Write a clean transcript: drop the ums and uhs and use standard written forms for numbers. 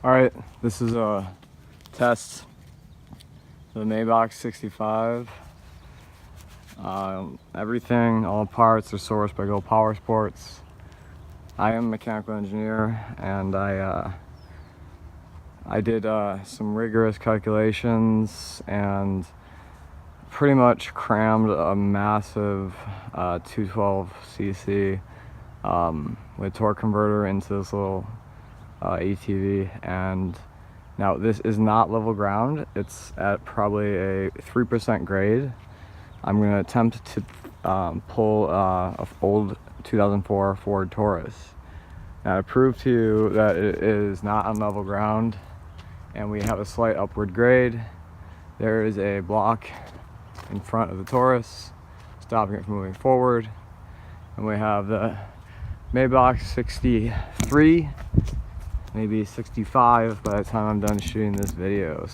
Alright, this is a test for the Maybach 65. Everything, all parts are sourced by Go Power Sports. I am a mechanical engineer, and I did some rigorous calculations and pretty much crammed a massive 212cc with torque converter into this little ATV. And now this is not level ground, it's at probably a 3% grade. I'm going to attempt to pull a old 2004 Ford Taurus. Now, to prove to you that it is not on level ground and we have a slight upward grade, there is a block in front of the Taurus stopping it from moving forward, and we have the Maybach 63, maybe 65 by the time I'm done shooting this video. So